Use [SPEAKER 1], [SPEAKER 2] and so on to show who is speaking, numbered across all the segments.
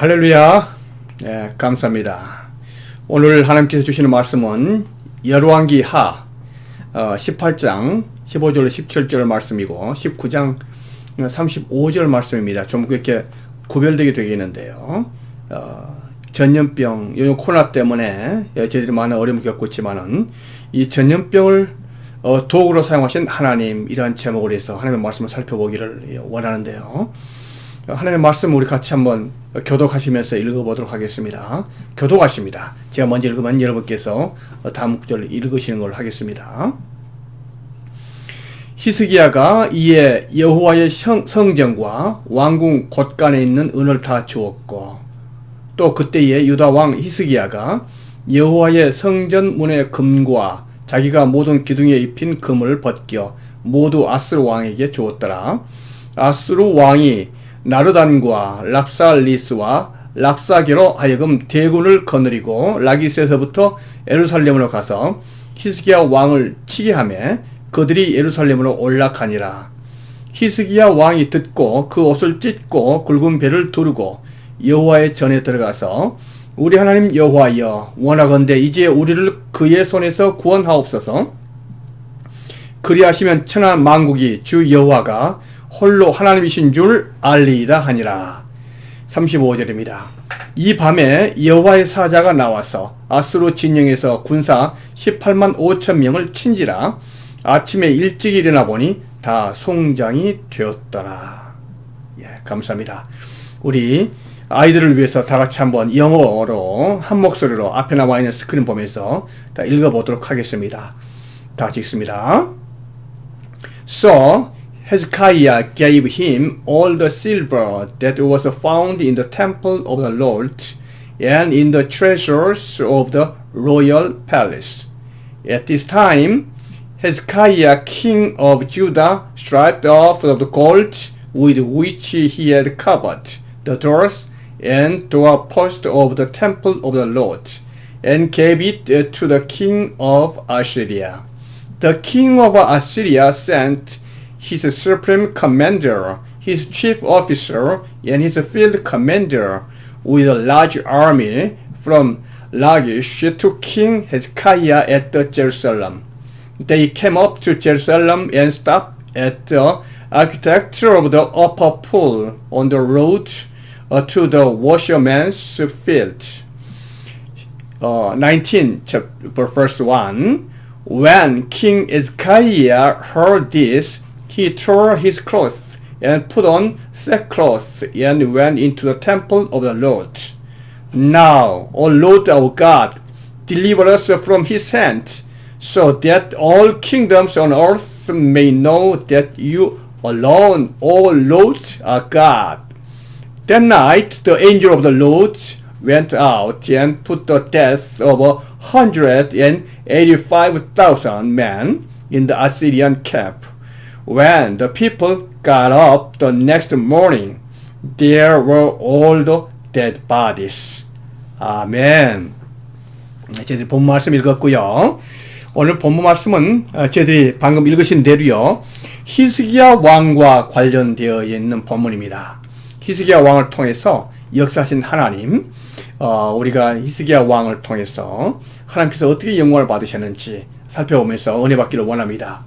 [SPEAKER 1] 할렐루야. 감사합니다. 오늘 하나님께서 주시는 말씀은 열왕기 하 18장 15절 17절 말씀이고 19장 35절 말씀입니다. 좀 그렇게 구별되게 되겠는데요. 전염병, 요즘 코로나 때문에 저희들이 많은 어려움을 겪고 있지만은 이 전염병을 도구로 사용하신 하나님, 이러한 제목으로 해서 하나님의 말씀을 살펴보기를 원하는데요. 하나님의 말씀 우리 같이 한번 교독하시면서 읽어보도록 하겠습니다. 교독하십니다. 제가 먼저 읽으면 여러분께서 다음 구절 읽으시는 걸로 하겠습니다. 히스기야가 이에 여호와의 성전과 왕궁 곳간에 있는 은을 다 주었고, 또 그때에 유다 왕 히스기야가 여호와의 성전 문의 금과 자기가 모든 기둥에 입힌 금을 벗겨 모두 아스루 왕에게 주었더라. 아스루 왕이 나르단과 랍살리스와 랍사게로 하여금 대군을 거느리고 라기스에서부터 예루살렘으로 가서 히스기야 왕을 치게 하며 그들이 예루살렘으로 올라가니라. 히스기야 왕이 듣고 그 옷을 찢고 굵은 배를 두르고 여호와의 전에 들어가서 우리 하나님 여호와여, 원하건대 이제 우리를 그의 손에서 구원하옵소서. 그리하시면 천하 만국이 주 여호와가 홀로 하나님이신 줄 알리이다 하니라. 35절입니다. 이 밤에 여호와의 사자가 나와서 아수르 진영에서 군사 18만 5천 명을 친지라. 아침에 일찍 일어나 보니 다 송장이 되었더라. 감사합니다. 우리 아이들을 위해서 다 같이 한번 영어로 한 목소리로 앞에 나와 있는 스크린 보면서 다 읽어보도록 하겠습니다. 다 같이 읽습니다. So Hezekiah gave him all the silver that was found in the temple of the Lord and in the treasures of the royal palace. At this time, Hezekiah king of Judah stripped off the gold with which he had covered the doors and doorposts of the temple of the Lord, and gave it to the king of Assyria. The king of Assyria sent his supreme commander, his chief officer, and his field commander with a large army from Lachish to King Hezekiah at Jerusalem. They came up to Jerusalem and stopped at the aqueduct of the upper pool on the road to the washerman's field. 19, verse 1. When King Hezekiah heard this, he tore his clothes and put on sackcloth and went into the temple of the Lord. Now, O Lord our God, deliver us from his hand, so that all kingdoms on earth may know that you alone, O Lord, are God. That night the angel of the Lord went out and put to death over 185,000 men in the Assyrian camp. When the people got up the next morning, there were all the dead bodies. 아멘. 저희들이 본문 말씀 읽었고요. 오늘 본문 말씀은 저희들이 방금 읽으신 대로요, 히스기야 왕과 관련되어 있는 본문입니다. 히스기야 왕을 통해서 역사하신 하나님, 우리가 히스기야 왕을 통해서 하나님께서 어떻게 영광을 받으셨는지 살펴보면서 은혜 받기를 원합니다.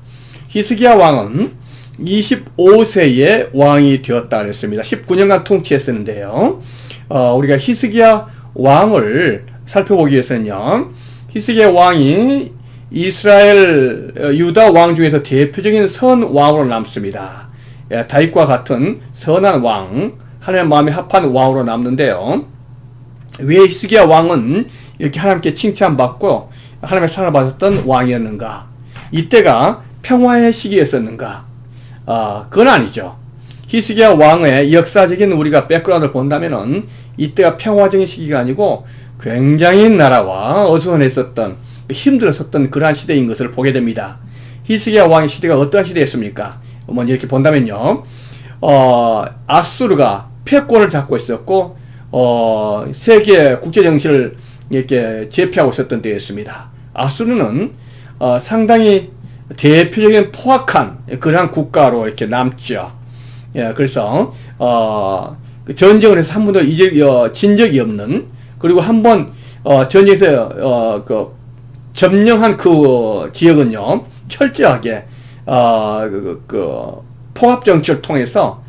[SPEAKER 1] 히스기야 왕은 25세의 왕이 되었다 그랬습니다. 19년간 통치했었는데요. 우리가 히스기야 왕을 살펴보기 위해서는요, 히스기야 왕이 이스라엘 유다 왕 중에서 대표적인 선 왕으로 남습니다. 다윗과 같은 선한 왕, 하나님의 마음에 합한 왕으로 남는데요. 왜 히스기야 왕은 이렇게 하나님께 칭찬받고 하나님의 사랑을 받았던 왕이었는가? 이때가 평화의 시기였었는가? 그건 아니죠. 히스기야 왕의 역사적인 우리가 백그라운드를 본다면은 이때가 평화적인 시기가 아니고 굉장히 나라와 어수선했었던, 힘들었었던 그러한 시대인 것을 보게 됩니다. 히스기야 왕의 시대가 어떠한 시대였습니까? 먼저 이렇게 본다면요, 아수르가 패권을 잡고 있었고, 세계 국제 정치를 이렇게 제패하고 있었던 때였습니다. 아수르는 상당히 대표적인 포악한 그러한 국가로 이렇게 남죠. 그래서 그 전쟁을 해서 한 번도 진 적이 없는, 그리고 한 번 전쟁에서 그 점령한 그 지역은요 철저하게 포갑 정치를 통해서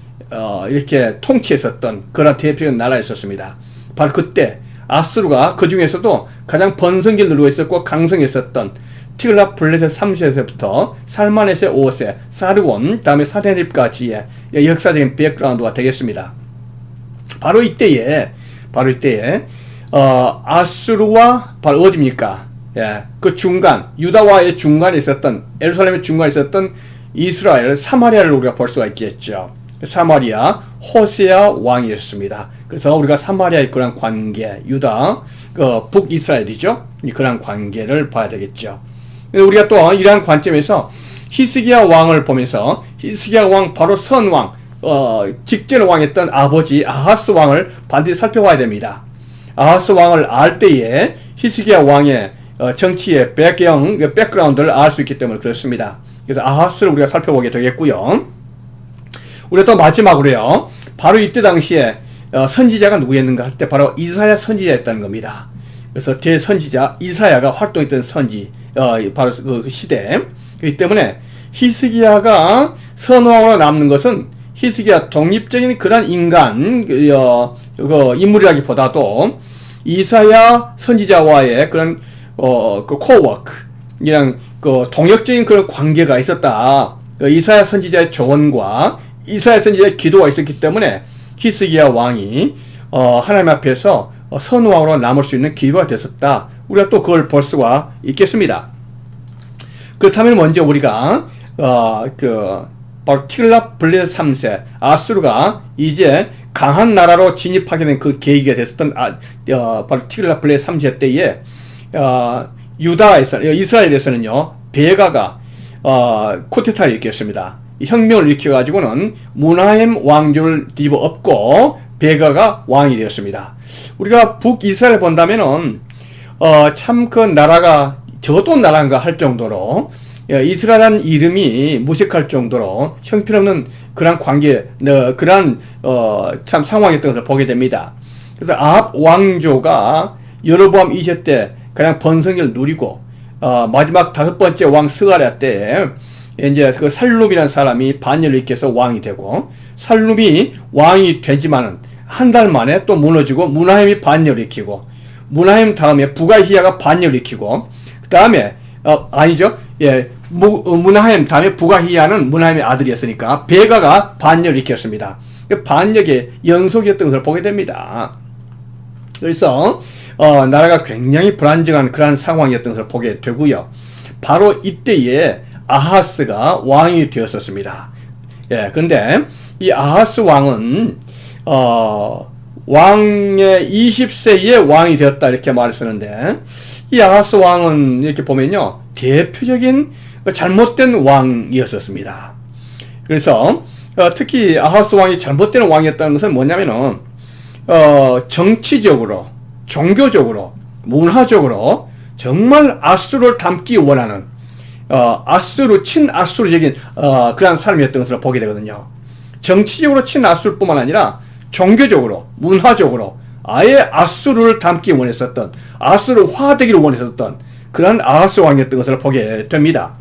[SPEAKER 1] 이렇게 통치했었던 그런 대표적인 나라였었습니다. 바로 그때 아수르가 그 중에서도 가장 번성기를 누리고 있었고 강성했었던 티글랏 블레셋 3세에서부터 살마네세 5세, 사르곤, 다음에 사데립까지의 역사적인 백그라운드가 되겠습니다. 바로 이때에 아수르와 바로 어디입니까? 예, 그 중간, 유다와의 중간에 있었던, 예루살렘의 중간에 있었던 이스라엘, 사마리아를 우리가 볼 수가 있겠죠. 사마리아 호세아 왕이었습니다. 그래서 우리가 사마리아의 그런 관계, 유다, 북이스라엘이죠. 그런 관계를 봐야 되겠죠. 우리가 또 이러한 관점에서 히스기야 왕을 보면서 히스기야 왕 바로 선왕, 직전 왕했던 아버지 아하스 왕을 반드시 살펴봐야 됩니다. 아하스 왕을 알 때에 히스기야 왕의 정치의 배경, 백그라운드를 알 수 있기 때문에 그렇습니다. 그래서 아하스를 우리가 살펴보게 되겠고요. 우리가 또 마지막으로요, 바로 이때 당시에 선지자가 누구였는가 할 때 바로 이사야 선지자였다는 겁니다. 그래서 대선지자 이사야가 활동했던 바로 그 시대. 그렇기 때문에 히스기야가 선왕으로 남는 것은 히스기야 독립적인 그런 인간, 인물이라기보다도 이사야 선지자와의 그런, 코워크, 이랑, 동역적인 그런 관계가 있었다. 이사야 선지자의 조언과 이사야 선지자의 기도가 있었기 때문에 히스기야 왕이, 하나님 앞에서 선왕으로 남을 수 있는 기회가 됐었다. 우리가 또 그걸 볼 수가 있겠습니다. 그렇다면 먼저 우리가, 바로 티글랏 블레셋 3세, 아수르가 이제 강한 나라로 진입하게 된 그 계기가 됐었던, 바로 티글랏 블레셋 3세 때에, 이스라엘에서는요, 베가가, 쿠데타를 일으켰습니다. 혁명을 일으켜가지고는 무나임 왕조를 뒤집어 엎고, 베가가 왕이 되었습니다. 우리가 북이스라엘 본다면은, 참 그 나라가 저도 나라인가 할 정도로, 이스라엘이라는 이름이 무색할 정도로 형편없는 그런 관계, 그런, 참 상황이었던 것을 보게 됩니다. 그래서 아합 왕조가 여로보암 2세 때 가장 번성기를 누리고, 마지막 5번째 왕 스가랴 때, 이제 그 살룸이라는 사람이 반열을 일으켜서 왕이 되고, 살룸이 왕이 되지만은 한 달 만에 또 무너지고, 무나임이 반열을 일으키고, 무나임 다음에 부가히야가 반열을 일으키고, 그 다음에, 아니죠. 예, 무나임 다음에 부가히야는 무나임의 아들이었으니까, 베가가 반열을 일으켰습니다. 반역의 연속이었던 것을 보게 됩니다. 그래서, 나라가 굉장히 불안정한 그런 상황이었던 것을 보게 되고요. 바로 이때에 아하스가 왕이 되었었습니다. 예, 그런데 이 아하스 왕은 왕의 20세에 왕이 되었다 이렇게 말했었는데, 이 아하스 왕은 이렇게 보면요, 대표적인 잘못된 왕이었었습니다. 그래서 특히 아하스 왕이 잘못된 왕이었다는 것은 뭐냐면은 정치적으로, 종교적으로, 문화적으로 정말 아수르를 닮기 원하는 친아수르적인 그런 사람이었던 것을 보게 되거든요. 정치적으로 친아수르뿐만 아니라 종교적으로, 문화적으로 아예 아수르를 닮기 원했었던, 아수르화되기를 원했었던 그런 아하스 왕이었던 것을 보게 됩니다.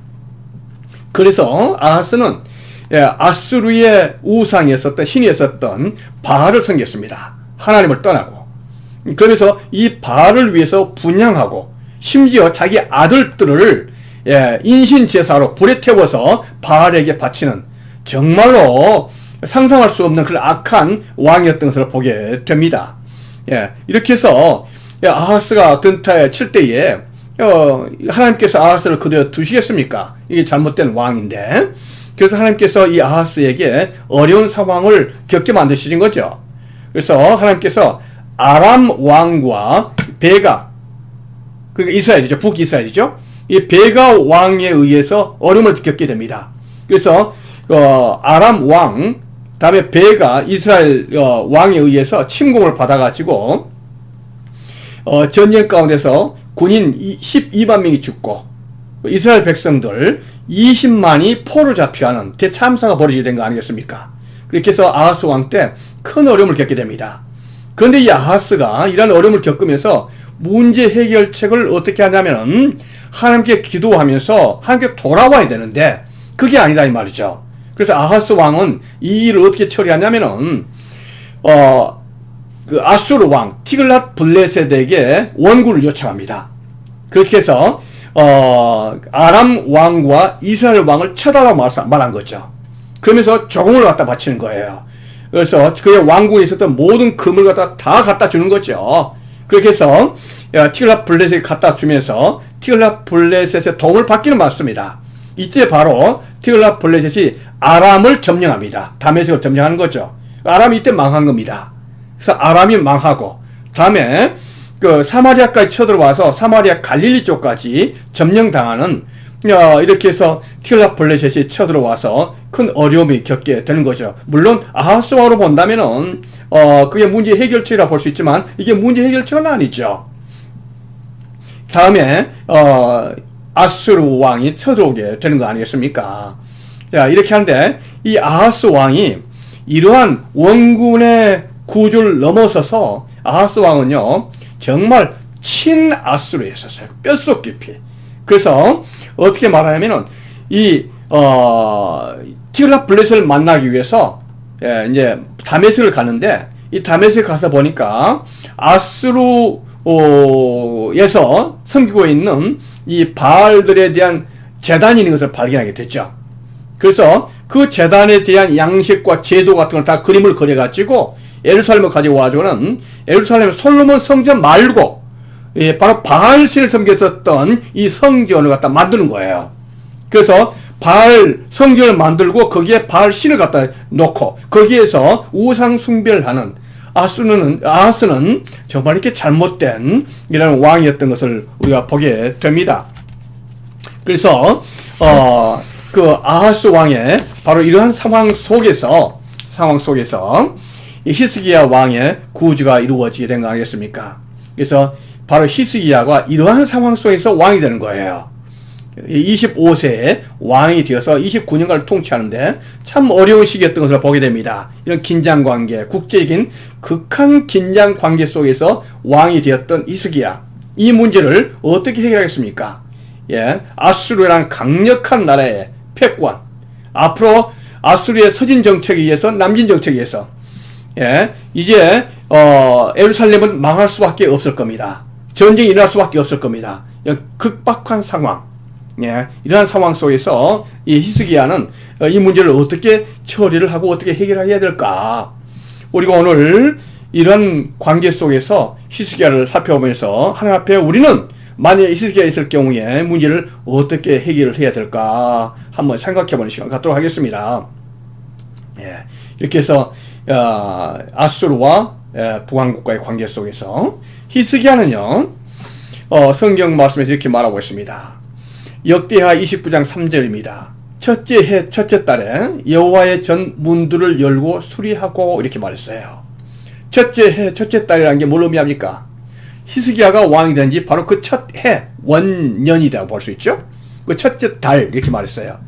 [SPEAKER 1] 그래서 아하스는 아수르의 우상이었었던, 신이었었던 바알을 섬겼습니다. 하나님을 떠나고. 그래서 이 바알을 위해서 분향하고, 심지어 자기 아들들을 인신제사로 불에 태워서 바알에게 바치는, 정말로 상상할 수 없는 그런 악한 왕이었던 것을 보게 됩니다. 이렇게 해서 아하스가 근타에 칠 때에 하나님께서 아하스를 그대로 두시겠습니까? 이게 잘못된 왕인데. 그래서 하나님께서 이 아하스에게 어려운 상황을 겪게 만드시는 거죠. 그래서 하나님께서 아람 왕과 베가, 그러니까 이스라엘이죠. 북이스라엘이죠. 이 베가 왕에 의해서 어려움을 겪게 됩니다. 그래서 아람 왕, 다음에 베가 이스라엘 왕에 의해서 침공을 받아가지고 전쟁 가운데서 군인 12만 명이 죽고, 이스라엘 백성들 20만이 포로 잡혀가는 대참사가 벌어지게 된 거 아니겠습니까? 그렇게 해서 아하스 왕 때 큰 어려움을 겪게 됩니다. 그런데 이 아하스가 이런 어려움을 겪으면서 문제 해결책을 어떻게 하냐면 하나님께 기도하면서 하나님께 돌아와야 되는데 그게 아니다 이 말이죠. 그래서 아하스 왕은 이 일을 어떻게 처리하냐면은 그 아수르 왕 티글랏 블레셋에게 원군을 요청합니다. 그렇게 해서 아람 왕과 이스라엘 왕을 쳐달라고 말한 거죠. 그러면서 조공을 갖다 바치는 거예요. 그래서 그의 왕궁에 있었던 모든 금을 다 갖다 주는 거죠. 그렇게 해서 티글랏 블레셋에 갖다 주면서 티글랏 블레셋의 도움을 받기는 맞습니다. 이때 바로 티글랏 블레셋이 아람을 점령합니다. 다메섹을 점령하는 거죠. 아람이 이때 망한 겁니다. 그래서 아람이 망하고 다음에 그 사마리아까지 쳐들어와서 사마리아 갈릴리 쪽까지 점령당하는 이렇게 해서 티글랏 블레셋이 쳐들어와서 큰 어려움이 겪게 되는 거죠. 물론 아하스 왕으로 본다면은 그게 문제 해결책이라 볼 수 있지만 이게 문제 해결책은 아니죠. 다음에 아수르 왕이 쳐들어오게 되는 거 아니겠습니까? 자, 이렇게 하는데 이 아하스 왕이 이러한 원군의 구조를 넘어서서 아하스 왕은요 정말 친아수르였었어요. 뼛속 깊이. 그래서 어떻게 말하냐면은 이 티글랏 블레셋을 만나기 위해서 이제 다메섹을 가는데 이 다메섹 가서 보니까 아수르에서 섬기고 있는 이 바알들에 대한 제단이 있는 것을 발견하게 됐죠. 그래서 그 제단에 대한 양식과 제도 같은 걸 다 그림을 그려가지고 예루살렘을 가지고 와서는 예루살렘 솔로몬 성전 말고 바로 바알 신을 섬겼었던 이 성전을 갖다 만드는 거예요. 그래서 바알 성전을 만들고 거기에 바알 신을 갖다 놓고 거기에서 우상 숭배를 하는 아하스는 정말 이렇게 잘못된 이런 왕이었던 것을 우리가 보게 됩니다. 그래서 그 아하스 왕의 바로 이러한 상황 속에서 이 히스기야 왕의 구주가 이루어지게 된 거 아니겠습니까? 그래서 바로 히스기야가 이러한 상황 속에서 왕이 되는 거예요. 25세에 왕이 되어서 29년간을 통치하는데 참 어려운 시기였던 것을 보게 됩니다. 이런 긴장관계, 국제적인 극한 긴장관계 속에서 왕이 되었던 히스기야. 이 문제를 어떻게 해결하겠습니까? 아수르라는 강력한 나라의 패권, 앞으로 아수르의 서진 정책에 의해서 남진 정책에 의해서 이제 예루살렘은 망할 수밖에 없을 겁니다. 전쟁이 일어날 수밖에 없을 겁니다. 극박한 상황. 이러한 상황 속에서 이 히스기야는 이 문제를 어떻게 처리를 하고 어떻게 해결해야 될까? 우리가 오늘 이런 관계 속에서 히스기야를 살펴보면서 하나님 앞에 우리는 만약에 히스기야 있을 경우에 문제를 어떻게 해결을 해야 될까? 한번 생각해보는 시간 갖도록 하겠습니다. 이렇게 해서 아수르와 북왕국과의 관계 속에서 히스기야는요 성경 말씀에서 이렇게 말하고 있습니다. 역대하 29장 3절입니다. 첫째 해 첫째 달에 여호와의 전 문들을 열고 수리하고 이렇게 말했어요. 첫째 해 첫째 달이라는 게 뭘 의미합니까? 히스기야가 왕이 된 지 바로 그 첫 해 원년이라고 볼 수 있죠. 그 첫째 달 이렇게 말했어요.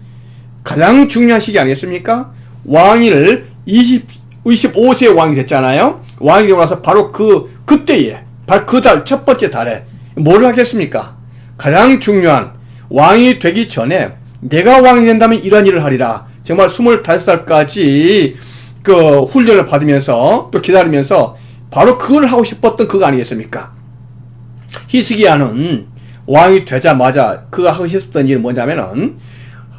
[SPEAKER 1] 가장 중요한 시기 아니겠습니까? 왕위를 25세에 왕이 됐잖아요. 왕이 되고 나서 바로 그때에 바로 그 달 첫 번째 달에 뭘 하겠습니까? 가장 중요한 왕이 되기 전에 내가 왕이 된다면 이런 일을 하리라. 정말 25살까지 그 훈련을 받으면서 또 기다리면서 바로 그걸 하고 싶었던 그거 아니겠습니까? 히스기야는 왕이 되자마자 그가 하고 싶었던 일은 뭐냐면은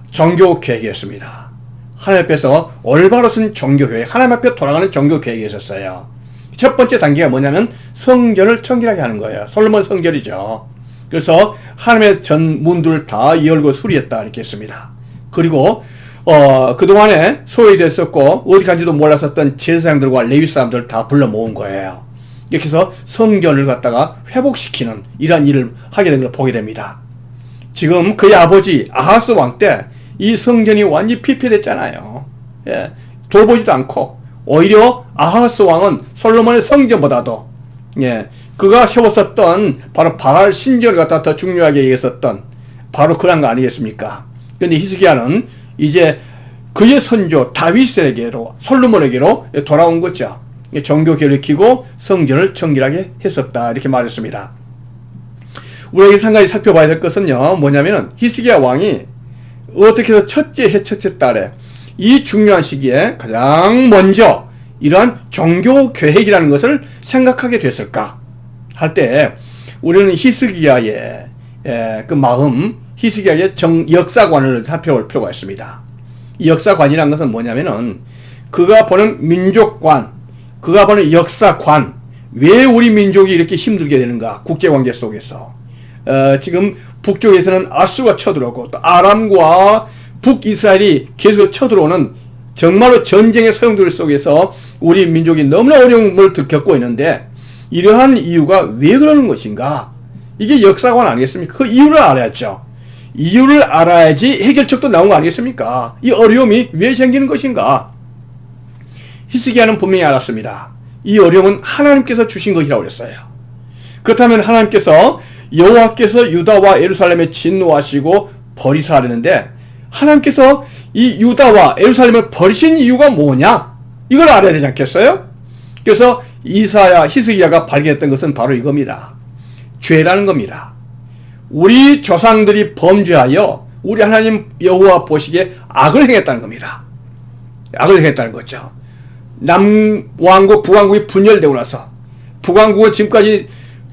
[SPEAKER 1] 종교 계획이었습니다. 하나님 앞에서 올바로 쓴 종교 계획, 하나님 앞에 돌아가는 종교 계획이 있었어요. 첫 번째 단계가 뭐냐면 성전을 청결하게 하는 거예요. 솔로몬 성전이죠. 그래서 하나님의 전 문들을 다 열고 수리했다 이렇게 했습니다. 그리고 그동안에 소외됐었고 어디 간지도 몰랐었던 제사장들과 레위 사람들을 다 불러 모은 거예요. 이렇게 해서 성전을 갖다가 회복시키는 이러한 일을 하게 된 걸 보게 됩니다. 지금 그의 아버지 아하스 왕 때 이 성전이 완전히 피폐됐잖아요. 돌보지도 않고 오히려 아하스 왕은 솔로몬의 성전보다도 그가 세웠었던 바로 바알 신전을 갖다 더 중요하게 여겼었던 바로 그런 거 아니겠습니까? 근데 히스기야는 이제 그의 선조 다윗에게로, 솔로몬에게로 돌아온 거죠. 종교 개혁이고 성전을 정결하게 했었다, 이렇게 말했습니다. 우리가 한 가지 살펴봐야 될 것은요, 뭐냐면은 히스기야 왕이 어떻게 해서 첫째 해 첫째 달에 이 중요한 시기에 가장 먼저 이러한 종교 계획이라는 것을 생각하게 됐을까 할 때, 우리는 히스기야의 그 마음, 히스기야의 역사관을 살펴볼 필요가 있습니다. 이 역사관이라는 것은 뭐냐면은 그가 보는 민족관, 그가 보는 역사관, 왜 우리 민족이 이렇게 힘들게 되는가, 국제관계 속에서. 지금 북쪽에서는 아수가 쳐들어오고 또 아람과 북이스라엘이 계속 쳐들어오는 정말로 전쟁의 소용돌이 속에서 우리 민족이 너무나 어려움을 겪고 있는데, 이러한 이유가 왜 그러는 것인가? 이게 역사관 아니겠습니까? 그 이유를 알아야죠. 이유를 알아야지 해결책도 나온 거 아니겠습니까? 이 어려움이 왜 생기는 것인가? 히스기야는 분명히 알았습니다. 이 어려움은 하나님께서 주신 것이라고 그랬어요. 그렇다면 하나님께서 여호와께서 유다와 예루살렘에 진노하시고 버리사 하려는데, 하나님께서 이 유다와 예루살렘을 버리신 이유가 뭐냐? 이걸 알아야 되지 않겠어요? 그래서 히스기야가 발견했던 것은 바로 이겁니다. 죄라는 겁니다. 우리 조상들이 범죄하여 우리 하나님 여호와 보시기에 악을 행했다는 겁니다. 악을 행했다는 거죠. 남왕국 북왕국이 분열되고 나서, 북왕국은 지금까지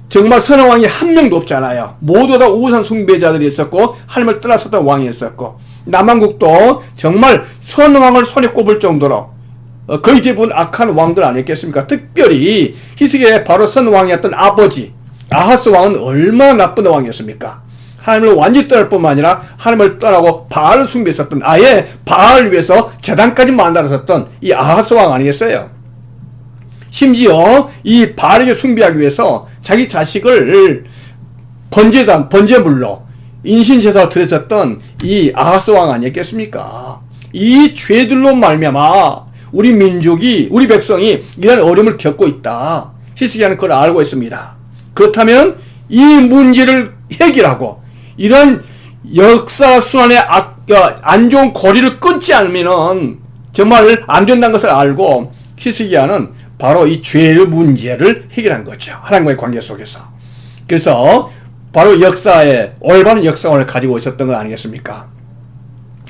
[SPEAKER 1] 정말 선한 왕이 한 명도 없잖아요. 모두 다 우상 숭배자들이 있었고 하나님을 떠났었던 왕이 있었고, 남왕국도 정말 선한 왕을 손에 꼽을 정도로 거의 대부분 악한 왕들 아니겠습니까? 특별히 히스기야의 바로 선한 왕이었던 아버지 아하스 왕은 얼마나 나쁜 왕이었습니까? 하나님을 완전히 떠날 뿐만 아니라 하나님을 떠나고 바알을 숭배했었던, 아예 바알을 위해서 제단까지 만들었었던 이 아하스 왕 아니겠어요? 심지어 이 바알에게 숭배하기 위해서 자기 자식을 번제물로 인신제사로 드렸었던 이 아하스 왕 아니겠습니까? 이 죄들로 말미암아 우리 민족이, 우리 백성이 이런 어려움을 겪고 있다. 히스기야는 그걸 알고 있습니다. 그렇다면 이 문제를 해결하고 이런 역사 순환의 안 좋은 고리를 끊지 않으면 정말 안 된다는 것을 알고 히스기야는 바로 이 죄의 문제를 해결한 거죠. 하나님과의 관계 속에서. 그래서 바로 역사에 올바른 역사관을 가지고 있었던 것 아니겠습니까?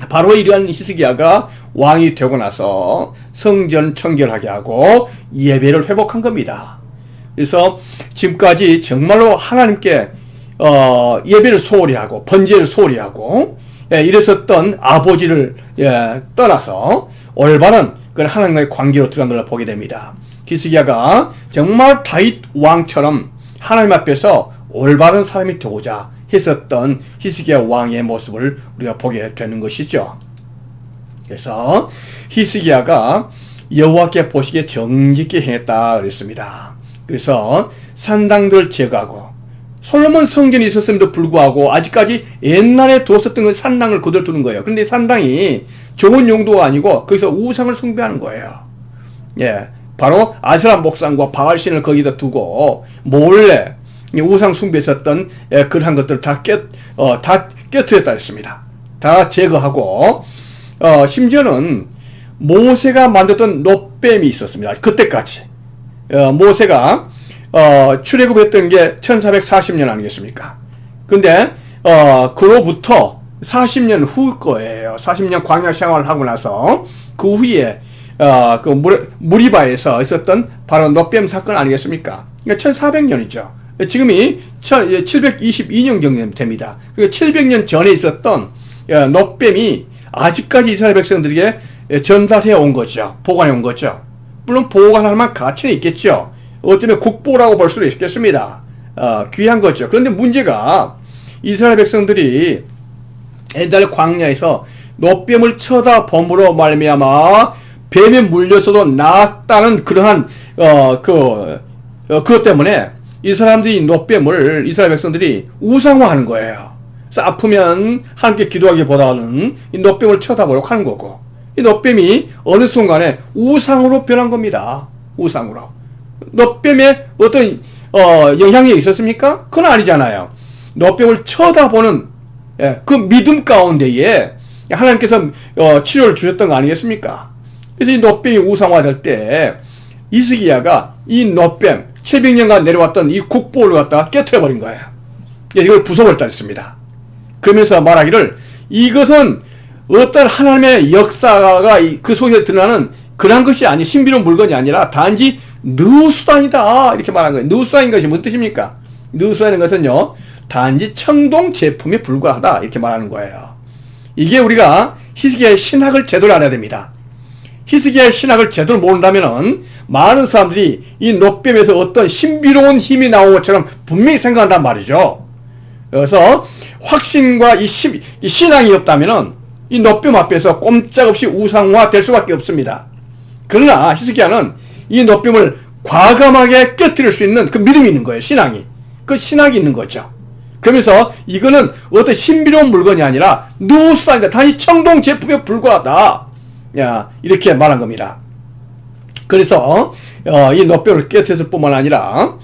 [SPEAKER 1] 바로 이러한 히스기야가 왕이 되고 나서 성전 청결하게 하고 예배를 회복한 겁니다. 그래서 지금까지 정말로 하나님께 예배를 소홀히 하고 번제를 소홀히 하고 이랬었던 아버지를 떠나서 올바른 그 하나님과의 관계로 들어간 걸 보게 됩니다. 히스기야가 정말 다윗 왕처럼 하나님 앞에서 올바른 사람이 되고자 했었던 히스기야 왕의 모습을 우리가 보게 되는 것이죠. 그래서 히스기야가 여호와께 보시기에 정직히 행했다 그랬습니다. 그래서 산당들을 제거하고, 솔로몬 성전이 있었음에도 불구하고 아직까지 옛날에 두었었던 그 산당을 그대로 두는 거예요. 그런데 산당이 좋은 용도가 아니고 거기서 우상을 숭배하는 거예요. 바로 아세라 목상과 바알신을 거기다 두고 몰래 우상 숭배했었던 그러한 것들을 다 깨트렸다 했습니다. 다 제거하고, 심지어는 모세가 만들었던 놋뱀이 있었습니다. 그때까지. 모세가 출애굽했던 게 1440년 아니겠습니까? 근데 그로부터 40년 후 거예요. 40년 광야 생활을 하고 나서 그 후에 그 무리바에서 있었던 바로 놋뱀 사건 아니겠습니까? 그러니까 1400년이죠. 지금이 722년 정도 됩니다. 그러니까 700년 전에 있었던 놋뱀이 아직까지 이스라엘 백성들에게 전달해 온 거죠. 보관해 온 거죠. 물론 보관할 만한 가치는 있겠죠. 어쩌면 국보라고 볼 수도 있겠습니다. 귀한 거죠. 그런데 문제가 이스라엘 백성들이 옛날 광야에서 놋뱀을 쳐다봄으로 말미암아 뱀에 물려서도 나았다는 그러한 그것 때문에 이 사람들이 놋뱀을 이스라엘 백성들이 우상화하는 거예요. 그래서 아프면 하나님께 기도하기보다는 이 놋뱀을 쳐다보려고 하는 거고, 이 놋뱀이 어느 순간에 우상으로 변한 겁니다. 우상으로. 놋뱀에 어떤 영향력이 있었습니까? 그건 아니잖아요. 놋뱀을 쳐다보는 그 믿음 가운데에 하나님께서 치료를 주셨던 거 아니겠습니까? 그래서 이 놋뱀이 우상화될 때 히스기야가 이 놋뱀 700년간 내려왔던 이 국보를 갖다가 깨트려 버린 거예요. 이걸 부숴버렸다 했습니다. 그러면서 말하기를 이것은 어떤 하나님의 역사가 그 속에 드러나는 그런 것이 아니, 신비로운 물건이 아니라 단지 느수단이다 이렇게 말한 거예요. 느수단인 것이 무슨 뜻입니까? 느수단인 것은요, 단지 청동 제품에 불과하다 이렇게 말하는 거예요. 이게 우리가 히스기야의 신학을 제대로 알아야 됩니다. 히스기야의 신학을 제대로 모른다면은 많은 사람들이 이 놋뱀에서 어떤 신비로운 힘이 나온 것처럼 분명히 생각한단 말이죠. 그래서 확신과 이 신앙이 없다면은 이 놋뱀 앞에서 꼼짝없이 우상화 될 수밖에 없습니다. 그러나 히스기야는 이 놋뱀을 과감하게 깨뜨릴 수 있는 그 믿음이 있는 거예요. 신앙이. 그 신학이 있는 거죠. 그러면서 이거는 어떤 신비로운 물건이 아니라 누수단이다. 단지 청동 제품에 불과하다. 이렇게 말한 겁니다. 그래서 이 놋뱀을 깨뜨렸을 뿐만 아니라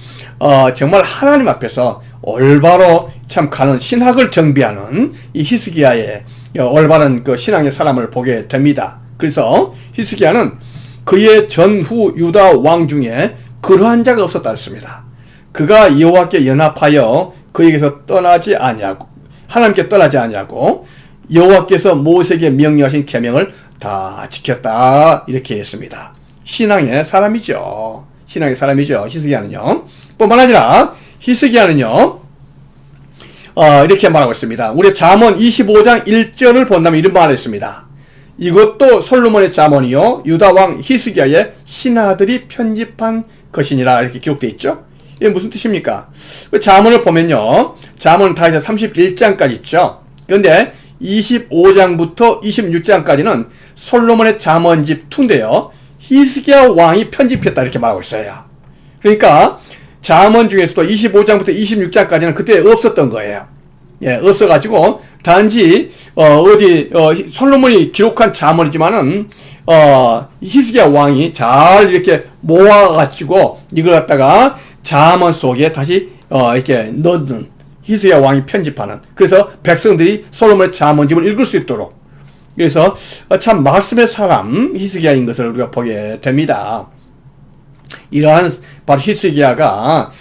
[SPEAKER 1] 정말 하나님 앞에서 올바로 참 가는 신학을 정비하는 이 히스기야의 올바른 그 신앙의 사람을 보게 됩니다. 그래서 히스기야는 그의 전후 유다 왕 중에 그러한 자가 없었다 했습니다. 그가 여호와께 연합하여 그에게서 떠나지 아니하고 하나님께 떠나지 아니하고 여호와께서 모세에게 명령하신 계명을 다 지켰다 이렇게 했습니다. 신앙의 사람이죠. 신앙의 사람이죠. 히스기야는요. 뿐만 아니라 히스기야는요. 이렇게 말하고 있습니다. 우리 잠언 25장 1절을 본다면 이런 말을 했습니다. 이것도 솔로몬의 잠언이요 유다 왕 히스기야의 신하들이 편집한 것이니라 이렇게 기록되어 있죠. 이게 무슨 뜻입니까? 잠언을 보면요, 잠언 다 해서 31장까지 있죠. 그런데 25장부터 26장까지는 솔로몬의 잠언집 2인데요 히스기야 왕이 편집했다 이렇게 말하고 있어요. 그러니까 잠언 중에서도 25장부터 26장까지는 그때 없었던 거예요. 없어가지고 단지 솔로몬이 기록한 잠언이지만은 히스기야 왕이 잘 이렇게 모아가지고 이걸 갖다가 잠언 속에 다시 이렇게 넣는, 히스기야 왕이 편집하는, 그래서 백성들이 솔로몬의 잠언집을 읽을 수 있도록, 그래서 참 말씀의 사람 히스기야인 것을 우리가 보게 됩니다. 이러한 바로 히스기야가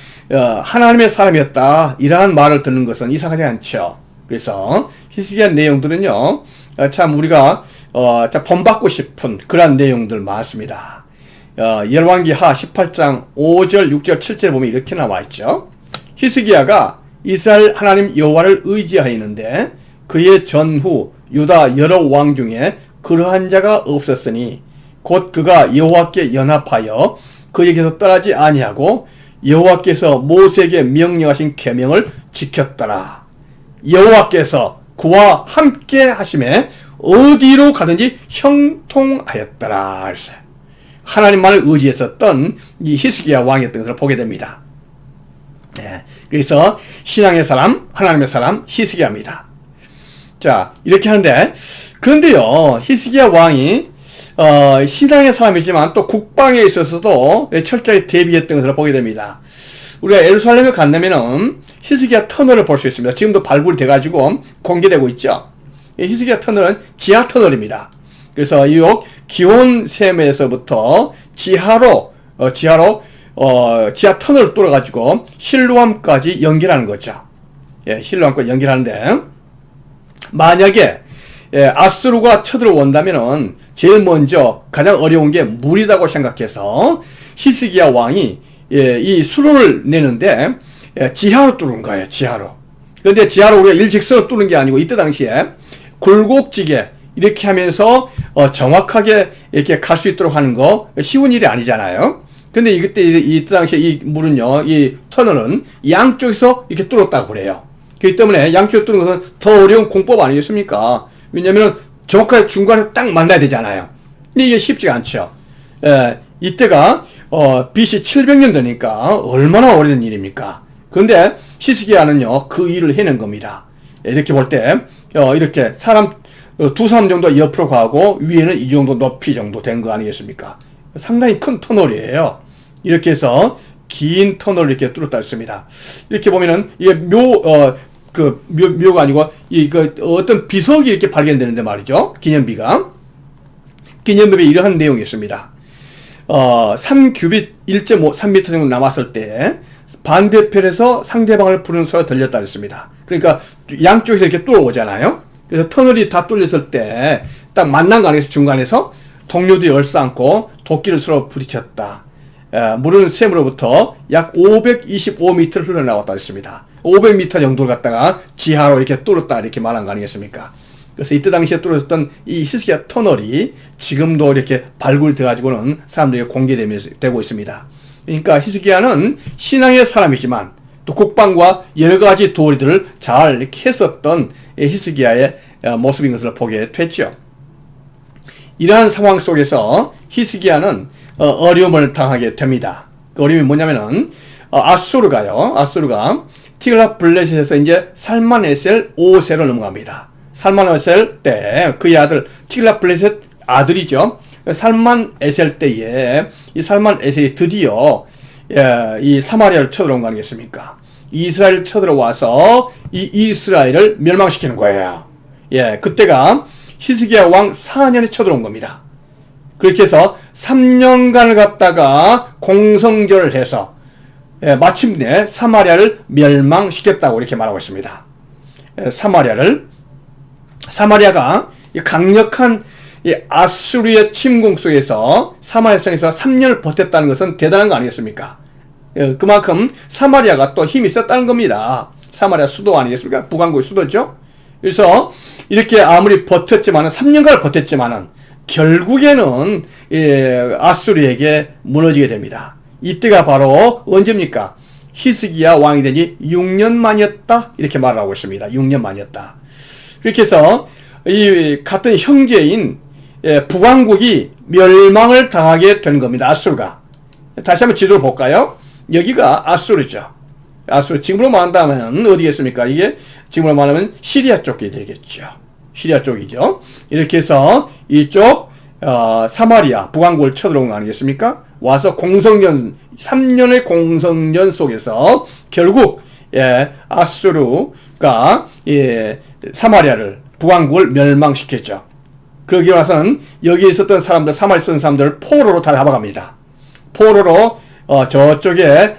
[SPEAKER 1] 하나님의 사람이었다 이러한 말을 듣는 것은 이상하지 않죠. 그래서 히스기야 내용들은요 참 우리가 참 본받고 싶은 그러한 내용들 많습니다. 열왕기하 18장 5절 6절 7절 보면 이렇게 나와 있죠. 히스기야가 이스라엘 하나님 여호와를 의지하였는데 그의 전후 유다 여러 왕 중에 그러한 자가 없었으니 곧 그가 여호와께 연합하여 그에게서 떠나지 아니하고 여호와께서 모세에게 명령하신 계명을 지켰더라. 여호와께서 그와 함께 하심에 어디로 가든지 형통하였더라 했어요. 하나님만을 의지했었던 이 히스기야 왕이었던 것을 보게 됩니다. 그래서 신앙의 사람, 하나님의 사람 히스기야입니다. 자, 이렇게 하는데, 그런데요 히스기야 왕이 신앙의 사람이지만 또 국방에 있어서도 철저히 대비했던 것을 보게 됩니다. 우리가 예루살렘에 간다면은 히스기야 터널을 볼 수 있습니다. 지금도 발굴이 돼가지고 공개되고 있죠. 히스기야 터널은 지하 터널입니다. 그래서 이 기온샘에서부터 지하 터널을 뚫어가지고 실로암까지 연결하는 거죠. 실로암까지 연결하는데, 만약에 아수르가 쳐들어온다면은 제일 먼저 가장 어려운 게 물이라고 생각해서 히스기야 왕이 이 수로를 내는데 지하로 뚫은 거예요. 지하로. 그런데 지하로 우리가 일직선으로 뚫은 게 아니고 이때 당시에 굴곡지게 이렇게 하면서 정확하게 이렇게 갈 수 있도록 하는 거 쉬운 일이 아니잖아요. 근데 이때 당시에 이 물은요, 이 터널은 양쪽에서 이렇게 뚫었다고 그래요. 그렇기 때문에 양쪽에서 뚫는 것은 더 어려운 공법 아니겠습니까? 왜냐면 정확하게 중간에 딱 만나야 되잖아요. 근데 이게 쉽지가 않죠. 이때가 BC 700년도니까 얼마나 오래된 일입니까? 그런데 히스기야는요 그 일을 해낸 겁니다. 이렇게 볼 때 이렇게 두 사람 정도 옆으로 가고 위에는 이 정도 높이 정도 된 거 아니겠습니까? 상당히 큰 터널이에요. 이렇게 해서 긴 터널을 이렇게 뚫었다 했습니다. 이렇게 보면은 이게 묘가 아니고 어떤 비석이 이렇게 발견되는데 말이죠. 기념비에 이러한 내용이 있습니다. 3규빗 1.5, 3m 정도 남았을 때 반대편에서 상대방을 부르는 소리가 들렸다 그랬습니다. 그러니까 양쪽에서 이렇게 뚫어오잖아요. 그래서 터널이 다 뚫렸을 때 딱 만난 관에서 중간에서 동료들이 얼싸안고 도끼를 서로 부딪혔다. 물은 샘으로부터 약 525m를 흘러나왔다 그랬습니다. 500m 정도를 갖다가 지하로 이렇게 뚫었다 이렇게 말한 거 아니겠습니까? 그래서 이때 당시에 뚫어졌던 이 히스기야 터널이 지금도 이렇게 발굴돼 가지고는 사람들에게 공개되고 있습니다. 그러니까 히스기야는 신앙의 사람이지만 또 국방과 여러 가지 도리들을 잘 이렇게 했었던 히스기야의 모습인 것을 보게 됐죠. 이러한 상황 속에서 히스기야는 어려움을 당하게 됩니다. 그 어려움이 뭐냐면은 아수르가 티글라블레셋에서 이제 살만에셀 5세로 넘어갑니다. 살만에셀 때 그의 아들 티글라블레셋 아들이죠. 살만에셀 때에 이 살만에셀이 드디어 이 사마리아를 쳐들어온 거 아니겠습니까? 이스라엘 쳐들어와서 이 이스라엘을 멸망시키는 거예요. 그때가 히스기야 왕 4년에 쳐들어온 겁니다. 그렇게 해서 3년간을 갖다가 공성전을 해서 마침내 사마리아를 멸망시켰다고 이렇게 말하고 있습니다. 사마리아가 강력한 아수르의 침공 속에서 사마리아 성에서 3년을 버텼다는 것은 대단한 거 아니겠습니까? 그만큼 사마리아가 또 힘이 있었다는 겁니다. 사마리아 수도 아니겠습니까? 북왕국의 수도죠. 그래서 이렇게 아무리 버텼지만은 3년간을 버텼지만은 결국에는 아수르에게 무너지게 됩니다. 이때가 바로 언제입니까? 히스기야 왕이 되니 6년 만이었다 이렇게 말하고 있습니다. 6년 만이었다. 그렇게 해서 이 같은 형제인 북왕국이 멸망을 당하게 된 겁니다. 아수르가. 다시 한번 지도를 볼까요? 여기가 아수르죠. 아수르 지금으로 말한다면 어디겠습니까? 이게 지금으로 말하면 시리아 쪽이 되겠죠. 시리아 쪽이죠. 이렇게 해서 이쪽 사마리아 북왕국을 쳐들어온 거 아니겠습니까? 와서 3년의 공성전 속에서 결국 아수르가 사마리아를 북왕국을 멸망시켰죠. 그러기 와서는 여기에 있었던 사람들, 사마리아에 있었던 사람들을 포로로 다 잡아갑니다. 포로로 저쪽에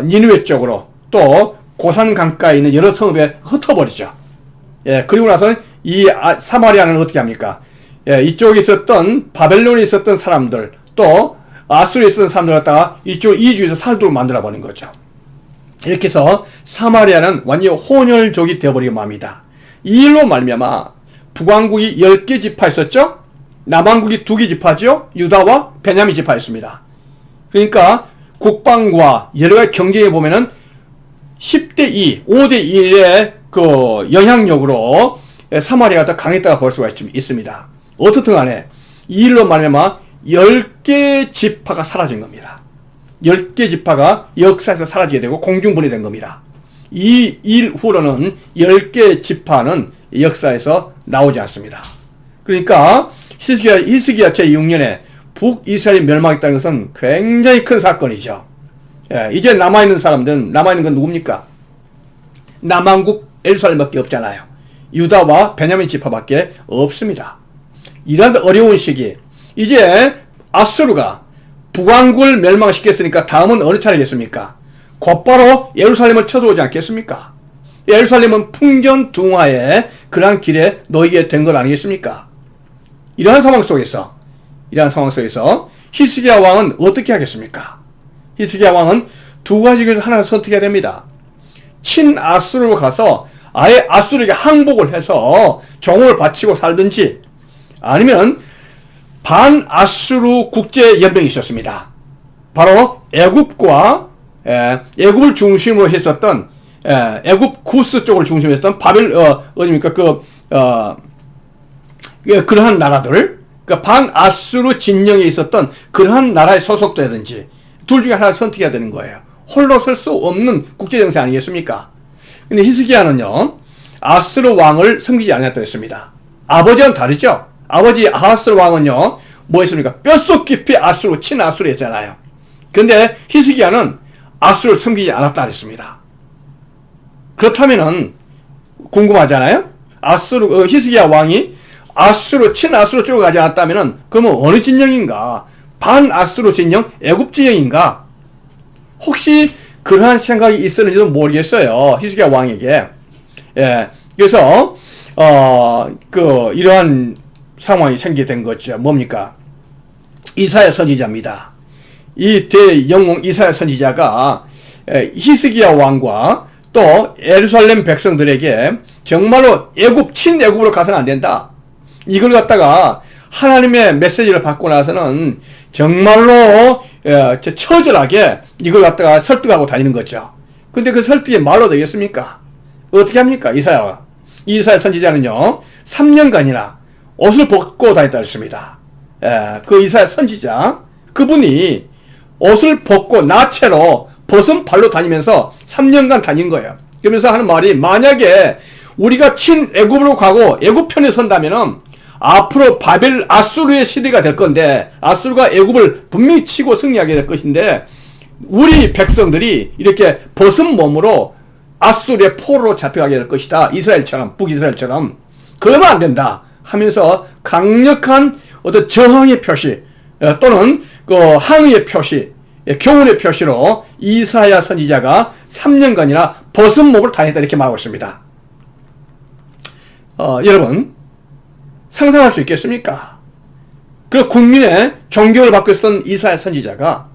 [SPEAKER 1] 니느웨 쪽으로 또 고산 강가에 있는 여러 성읍에 흩어버리죠. 그리고 나서는 이 사마리아는 어떻게 합니까? 이쪽에 있었던 바벨론에 있었던 사람들 또 아수르에 있었던 사람들 갖다가 이쪽 이주에서 살도록 만들어 버린 거죠. 이렇게 해서 사마리아는 완전히 혼혈족이 되어버리고 맙니다. 이 일로 말미암아 북왕국이 10개 지파 있었죠? 남왕국이 2개 지파죠? 유다와 베냐민 지파였습니다. 그러니까 국방과 여러 가지 경쟁에 보면은 10대 2, 5대 1의 그 영향력으로 사마리아가 더 강했다고 볼 수가 있습니다. 어떻든 간에 이 일로 말미암아 10개 지파가 사라진 겁니다. 10개 지파가 역사에서 사라지게 되고 공중분해된 겁니다. 이 일 후로는 10개 지파는 역사에서 나오지 않습니다. 그러니까 히스기야 제6년에 북이스라엘이 멸망했다는 것은 굉장히 큰 사건이죠. 이제 남아있는 사람들은, 남아있는 건 누굽니까? 남왕국 예루살렘밖에 없잖아요. 유다와 베냐민 지파밖에 없습니다. 이런 어려운 시기, 이제 아수르가 북왕국을 멸망시켰으니까 다음은 어느 차례겠습니까? 곧바로 예루살렘을 쳐들어오지 않겠습니까? 예루살렘은 풍전등화의 그러한 길에 놓이게 된 것 아니겠습니까? 이러한 상황 속에서 히스기야 왕은 어떻게 하겠습니까? 히스기야 왕은 두 가지 중에서 하나를 선택해야 됩니다. 친아수르로 가서 아예 아수르에게 항복을 해서 정을 바치고 살든지, 아니면 반아수르 국제연맹이 있었습니다. 바로 애굽을 중심으로 했었던 애굽 구스 쪽을 중심으로 했던 어디입니까? 그러한 나라들, 반아수르 진영에 있었던 그러한 나라에 소속되든지 둘 중에 하나를 선택해야 되는 거예요. 홀로 설 수 없는 국제정세 아니겠습니까? 근데 히스기야는요, 아수르 왕을 섬기지 않았다고 했습니다. 아버지와는 다르죠? 아버지 아하스 왕은요, 뭐 했습니까? 뼛속 깊이 친아수르 했잖아요. 그런데 히스기야는 아수르를 섬기지 않았다 그랬습니다. 그렇다면은 궁금하잖아요. 히스기야 왕이 친아수르 쪽으로 가지 않았다면은 그러면 어느 진영인가? 반아수르 진영, 애굽 진영인가? 혹시 그러한 생각이 있었는지도 모르겠어요. 히스기야 왕에게. 예. 그래서 이러한 상황이 생기게 된 거죠. 뭡니까? 이사야 선지자입니다. 이 대영웅 이사야 선지자가 히스기야 왕과 또 예루살렘 백성들에게 정말로 친애굽으로 가서는 안 된다. 이걸 갖다가 하나님의 메시지를 받고 나서는 정말로 처절하게 이걸 갖다가 설득하고 다니는 거죠. 근데 그 설득이 말로 되겠습니까? 어떻게 합니까? 이사야 선지자는요 3년간이나 옷을 벗고 다녔다 했습니다. 그 이사야 선지자 그분이 옷을 벗고 나체로 벗은 발로 다니면서 3년간 다닌 거예요. 그러면서 하는 말이 만약에 우리가 친애굽으로 가고 애굽 편에 선다면은 앞으로 아수르의 시대가 될 건데 아수르가 애굽을 분명히 치고 승리하게 될 것인데 우리 백성들이 이렇게 벗은 몸으로 아수르의 포로로 잡혀가게 될 것이다. 북이스라엘처럼 그러면 안 된다 하면서 강력한 어떤 저항의 표시 또는 항의의 표시, 교훈의 표시로 이사야 선지자가 3년간이나 벗은 몸으로 다녔다 이렇게 말하고 있습니다. 여러분 상상할 수 있겠습니까? 그 국민의 존경을 받고 있었던 이사야 선지자가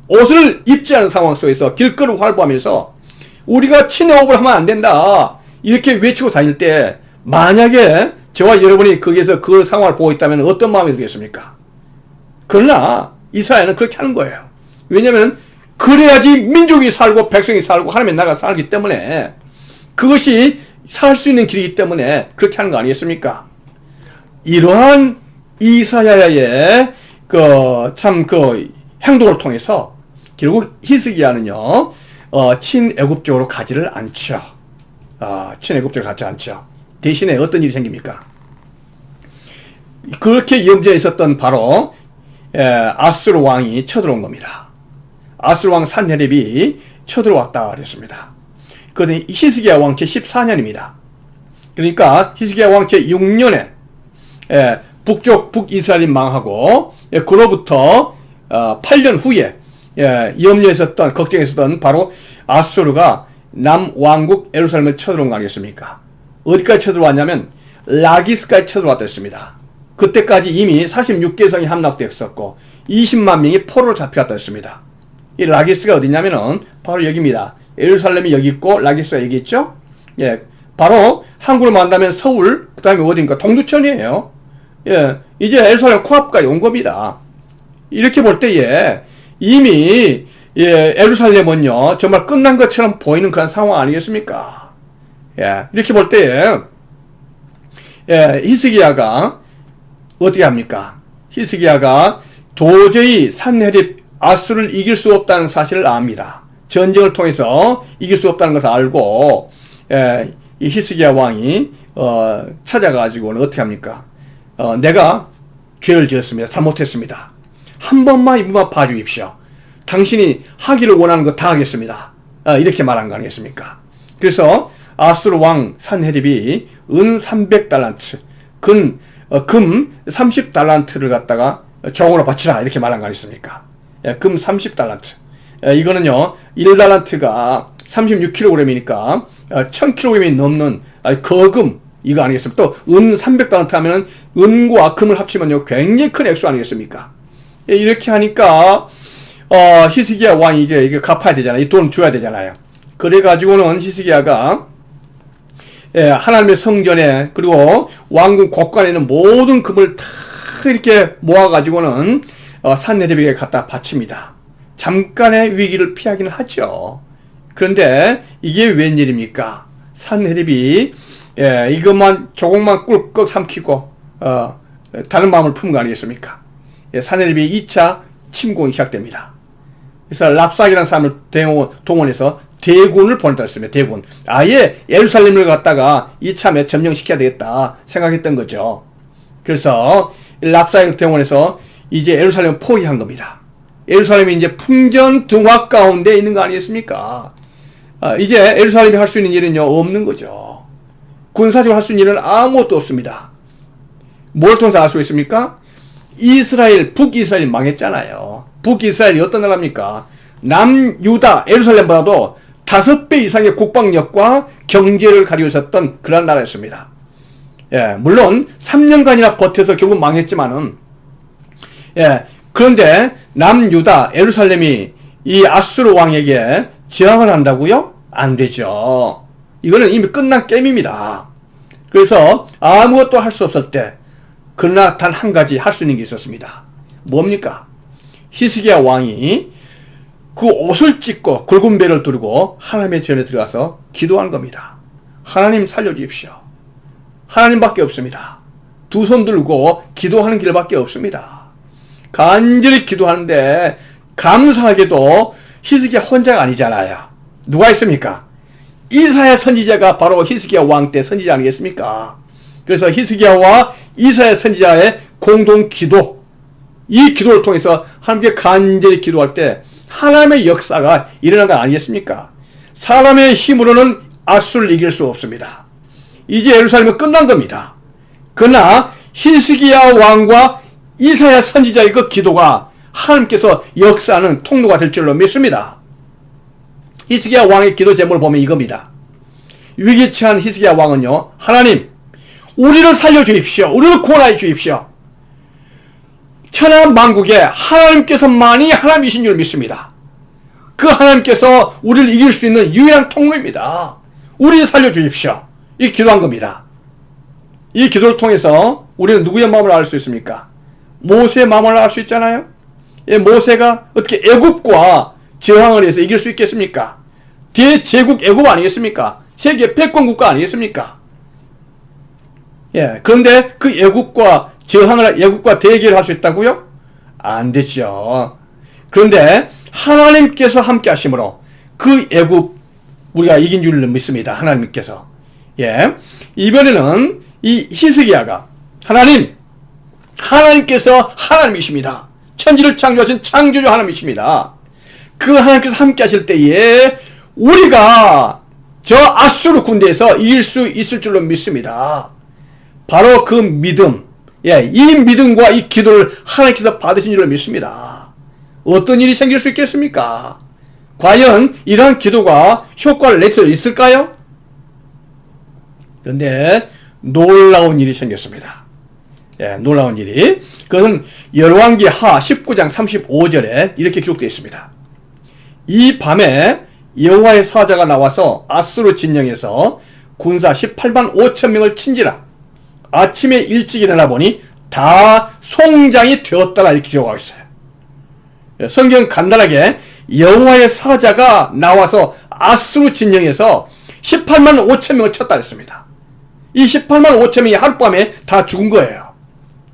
[SPEAKER 1] 옷을 입지 않은 상황 속에서 길거리 활보하면서 우리가 친애굽을 하면 안 된다 이렇게 외치고 다닐 때 만약에 저와 여러분이 거기에서 그 상황을 보고 있다면 어떤 마음이 들겠습니까? 그러나 이사야는 그렇게 하는 거예요. 왜냐하면 그래야지 민족이 살고 백성이 살고 하나님의 나라가 살기 때문에 그것이 살 수 있는 길이기 때문에 그렇게 하는 거 아니겠습니까? 이러한 이사야의 행동을 통해서 결국 히스기야는요 친애굽 쪽으로 가지를 않죠. 친애굽 쪽으로 가지 않죠. 대신에 어떤 일이 생깁니까? 그렇게 염두에 있었던 바로 아수르 왕이 쳐들어온 겁니다. 아수르 왕 산헤립이 쳐들어왔다 그랬습니다. 그것은 히스기야 왕 제14년입니다. 그러니까 히스기야 왕 제6년에 북이스라엘이 망하고 그로부터 8년 후에 염려에 있었던 걱정에 있었던 바로 아수르가 남왕국 예루살렘을 쳐들어온 거 아니겠습니까? 어디까지 쳐들어왔냐면 라기스까지 쳐들어왔다 했습니다. 그때까지 이미 46개 성이 함락되었었고 20만 명이 포로로 잡혀갔다 했습니다. 이 라기스가 어디냐면은 바로 여기입니다. 예루살렘이 여기 있고 라기스가 여기 있죠? 바로 한국으로 말한다면 서울, 그 다음에 어딘가 동두천이에요. 이제 예루살렘 코앞까지 온 겁니다. 이렇게 볼 때에 이미 예루살렘은요 정말 끝난 것처럼 보이는 그런 상황 아니겠습니까? 이렇게 볼 때에 히스기야가 어떻게 합니까? 히스기야가 도저히 산헤립 아수르를 이길 수 없다는 사실을 압니다. 전쟁을 통해서 이길 수 없다는 것을 알고 이 히스기야 왕이 찾아가지고는 어떻게 합니까? 내가 죄를 지었습니다. 잘못했습니다. 한 번만 이분만 봐주십시오. 당신이 하기를 원하는 거 다 하겠습니다. 이렇게 말한 거 아니겠습니까? 그래서 아수르 왕 산헤립이 은 300달란트, 금 30달란트를 갖다가 종으로 바치라 이렇게 말한 거 아니겠습니까? 금 30달란트. 이거는요 1달란트가 36kg이니까 1000kg이 넘는 거금 이거 아니겠습니까? 또 은 300달란트 하면은 은과 금을 합치면요 굉장히 큰 액수 아니겠습니까? 이렇게 하니까 히스기야 왕이 이게 갚아야 되잖아요. 이 돈 줘야 되잖아요. 그래가지고는 히스기야가 하나님의 성전에 그리고 왕궁 곳간에 있는 모든 금을 다 이렇게 모아가지고는 산헤립에게 갖다 바칩니다. 잠깐의 위기를 피하기는 하죠. 그런데 이게 웬일입니까? 산헤립이 이것만 조금만 꿀꺽 삼키고 다른 마음을 품은 거 아니겠습니까? 산헤립이 2차 침공이 시작됩니다. 그래서 랍삭이라는 사람을 동원해서 대군을 보냈다 했습니다. 대군. 아예 예루살렘을 갖다가 이참에 점령시켜야 되겠다 생각했던 거죠. 그래서 랍삭을 동원해서 이제 예루살렘을 포위한 겁니다. 예루살렘이 이제 풍전등화 가운데 있는 거 아니겠습니까? 이제 예루살렘이 할 수 있는 일은요 없는 거죠. 군사적으로 할 수 있는 일은 아무것도 없습니다. 뭘 통해서 알 수 있습니까? 이스라엘, 북이스라엘이 망했잖아요. 북이스라엘이 어떤 나라입니까? 남유다, 예루살렘보다도 5배 이상의 국방력과 경제를 가지고 있었던 그런 나라였습니다. 예, 물론 3년간이나 버텨서 결국 망했지만은, 예, 그런데 남유다, 예루살렘이 이 아수르 왕에게 저항을 한다고요? 안 되죠. 이거는 이미 끝난 게임입니다. 그래서 아무것도 할 수 없을 때, 그러나 단 한 가지 할 수 있는 게 있었습니다. 뭡니까? 히스기야 왕이 그 옷을 찢고 굵은 배를 두르고 하나님의 전에 들어가서 기도한 겁니다. 하나님 살려주십시오. 하나님밖에 없습니다. 두 손 들고 기도하는 길밖에 없습니다. 간절히 기도하는데 감사하게도 히스기야 혼자가 아니잖아요. 누가 있습니까? 이사야 선지자가 바로 히스기야 왕 때 선지자 아니겠습니까? 그래서 히스기야와 이사야 선지자의 공동 기도, 이 기도를 통해서 하나님께 간절히 기도할 때 하나님의 역사가 일어난 거 아니겠습니까? 사람의 힘으로는 아수를 이길 수 없습니다. 이제 예루살렘은 끝난 겁니다. 그러나 히스기야 왕과 이사야 선지자의 그 기도가 하나님께서 역사하는 통로가 될 줄로 믿습니다. 히스기야 왕의 기도 제목을 보면 이겁니다. 위기에 처한 히스기야 왕은요, 하나님, 우리를 살려주십시오. 우리를 구원하여 주십시오. 천하 만국에 하나님께서만이 하나님이신 줄 믿습니다. 그 하나님께서 우리를 이길 수 있는 유일한 통로입니다. 우리를 살려주십시오. 이 기도한 겁니다. 이 기도를 통해서 우리는 누구의 마음을 알 수 있습니까? 모세의 마음을 알 수 있잖아요. 모세가 어떻게 애굽과 저항을 해서 이길 수 있겠습니까? 대제국 애굽 아니겠습니까? 세계 패권국가 아니겠습니까? 예, 그런데 그 애국과 저항을, 애국과 대결을 할 수 있다고요? 안 되죠. 그런데 하나님께서 함께 하심으로 그 애국 우리가 이긴 줄 믿습니다. 하나님께서. 예, 이번에는 이 히스기야가 하나님께서 하나님이십니다. 천지를 창조하신 창조주 하나님이십니다. 그 하나님께서 함께 하실 때에 우리가 저 아수르 군대에서 이길 수 있을 줄로 믿습니다. 바로 그 믿음, 예, 이 믿음과 이 기도를 하나님께서 받으신 줄로 믿습니다. 어떤 일이 생길 수 있겠습니까? 과연 이러한 기도가 효과를 낼 수 있을까요? 그런데 놀라운 일이 생겼습니다. 예, 놀라운 일이. 그것은 열왕기 하 19장 35절에 이렇게 기록되어 있습니다. 이 밤에 여호와의 사자가 나와서 아수르 진영에서 군사 18만 5천 명을 친지라. 아침에 일찍 일어나 보니 다 송장이 되었다라 이렇게 기록하고 있어요. 성경 간단하게 여호와의 사자가 나와서 아수르 진영에서 18만 5천 명을 쳤다 했습니다. 이 18만 5천 명이 하룻밤에 다 죽은 거예요.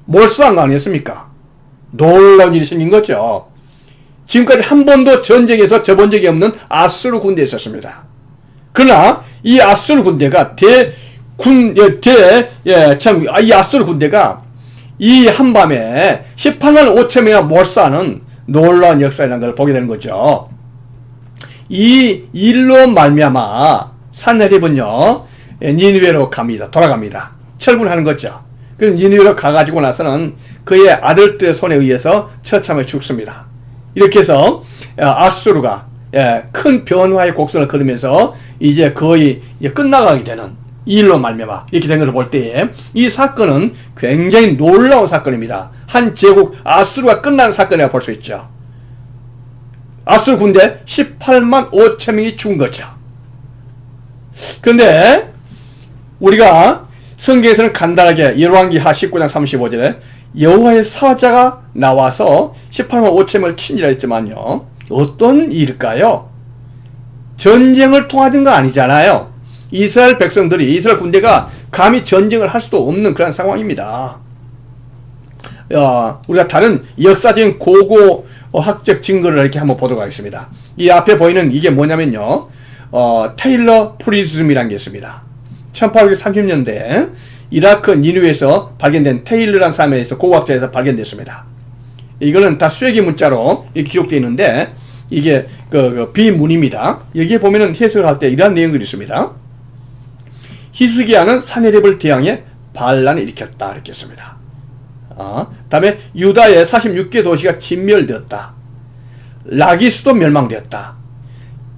[SPEAKER 1] 몰수한 거 아니었습니까? 놀라운 일이 생긴 거죠. 지금까지 한 번도 전쟁에서 져본 적이 없는 아수르 군대에 있었습니다. 그러나 이 아수르 군대가 이 아수르 군대가 이 한밤에 18만 5천 명이나 몰수하는 놀라운 역사라는 걸 보게 되는 거죠. 이 일로 말미암아 산헤립은요, 니느웨로 갑니다. 돌아갑니다. 철분하는 거죠. 그래서 니느웨로 가가지고 나서는 그의 아들들의 손에 의해서 처참하게 죽습니다. 이렇게 해서 아수르가 큰 변화의 곡선을 걸으면서 이제 거의 끝나가게 되는 이 일로 말미암아 이렇게 된 것을 볼 때에 이 사건은 굉장히 놀라운 사건입니다. 한 제국 아수르가 끝나는 사건이라고 볼 수 있죠. 아수르 군대 18만 5천 명이 죽은 거죠. 그런데 우리가 성경에서는 간단하게 열왕기 하 19장 35절에 여호와의 사자가 나와서 18만 5천 명을 친지라 했지만요, 어떤 일일까요? 전쟁을 통하던 거 아니잖아요. 이스라엘 백성들이, 이스라엘 군대가 감히 전쟁을 할 수도 없는 그런 상황입니다. 우리가 다른 역사적인 고고학적 증거를 이렇게 한번 보도록 하겠습니다. 이 앞에 보이는 이게 뭐냐면요, 테일러 프리즘이라는 게 있습니다. 1830년대 이라크 니누에서 발견된 테일러라는 사람에서 고고학자에서 발견됐습니다. 이거는 다 쇠기 문자로 기록되어 있는데 이게 비문입니다. 여기에 보면은 해석을 할 때 이러한 내용들이 있습니다. 히스기야는 사내립을 대항해 반란을 일으켰다. 이렇게 했습니다. 다음에 유다의 46개 도시가 진멸되었다. 라기스도 멸망되었다.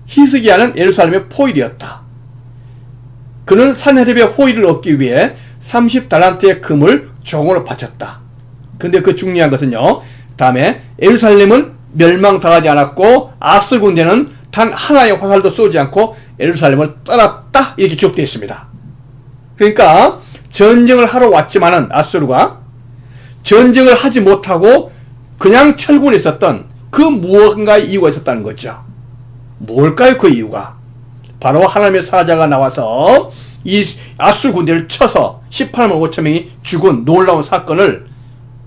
[SPEAKER 1] 히스기야는 예루살렘에 포위되었다. 그는 산헤립의 호의를 얻기 위해 30달란트의 금을 종으로 바쳤다. 그런데 그 중요한 것은요, 다음에 예루살렘은 멸망당하지 않았고 아스 군대는 단 하나의 화살도 쏘지 않고 예루살렘을 떠났다. 이렇게 기록되어 있습니다. 그러니까 전쟁을 하러 왔지만은 아수르가 전쟁을 하지 못하고 그냥 철군에 있었던 그 무언가의 이유가 있었다는 거죠. 뭘까요? 그 이유가 바로 하나님의 사자가 나와서 이 아수르 군대를 쳐서 18만 5천 명이 죽은 놀라운 사건을